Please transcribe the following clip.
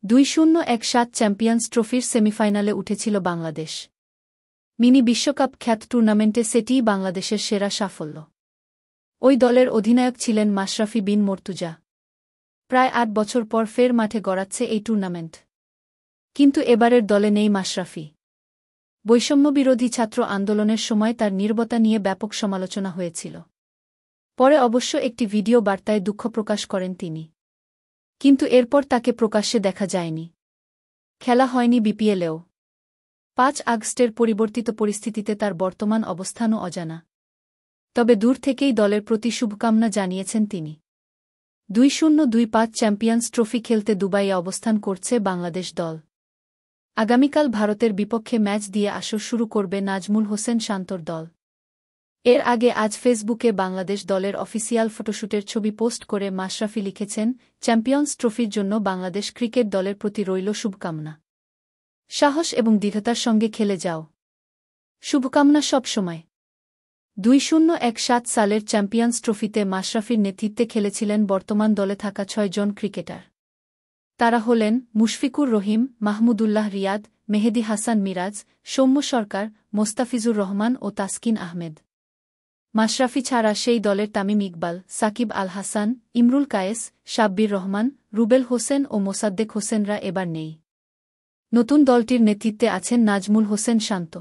2017 champions ট্রফির সেমিফাইনালে উঠেছিল বাংলাদেশ। মিনি বিশ্বকাপ খ্যাত টুর্নামেন্টে সেটিই বাংলাদেশের সেরা সাফল্য। ওই দলের অধিনায়ক ছিলেন মাশরাফি বিন মর্তুজা। প্রায় ৮ বছর পর ফের মাঠে গড়াচ্ছে এই টুর্নামেন্ট। কিন্তু এবারের দলে নেই মাশরাফি। বৈষম্যবিরোধী ছাত্র আন্দোলনের সময় তার নীরবতা নিয়ে ব্যাপক সমালোচনা হয়েছিল। পরে অবশ্য একটি ভিডিও বার্তায় দুঃখ প্রকাশ করেন তিনি। কিন্তু এরপর তাকে প্রকাশ্যে দেখা যায়নি। খেলা হয়নি বিপিএলেও। ৫ আগস্টের পরিবর্তিত পরিস্থিতিতে তার বর্তমান অবস্থানও অজানা। তবে দূর থেকেই দলের প্রতি শুভকামনা জানিয়েছেন তিনি। 2025 চ্যাম্পিয়ন্স ট্রফি খেলতে দুবাইয়ে অবস্থান করছে বাংলাদেশ দল। আগামীকাল ভারতের বিপক্ষে ম্যাচ দিয়ে আসর শুরু করবে নাজমুল হোসেন শান্তর দল। এর আগে আজ ফেসবুকে বাংলাদেশ দলের অফিসিয়াল ফটোশুটের ছবি পোস্ট করে মাশরাফি লিখেছেন, চ্যাম্পিয়ন্স ট্রফির জন্য বাংলাদেশ ক্রিকেট দলের প্রতি রইল শুভকামনা। সাহস এবং দৃঢ়তার সঙ্গে খেলে যাও। শুভকামনা সব সময়। 2017 সালের চ্যাম্পিয়ন্স ট্রফিতে মাশরাফির নেতৃত্বে খেলেছিলেন বর্তমান দলে থাকা ৬ জন ক্রিকেটার। তারা হলেন মুশফিকুর রহিম, মাহমুদুল্লাহ রিয়াদ, মেহেদী হাসান মিরাজ, সৌম্য সরকার, মোস্তাফিজুর রহমান ও তাসকিন আহমেদ। মাশরাফি ছাড়া সেই দলের তামিম ইকবাল, সাকিব আল হাসান, ইমরুল কায়েস, শাব্বির রহমান, রুবেল হোসেন ও মোসাদ্দেক হোসেনরা এবার নেই। নতুন দলটির নেতৃত্বে আছেন নাজমুল হোসেন শান্ত।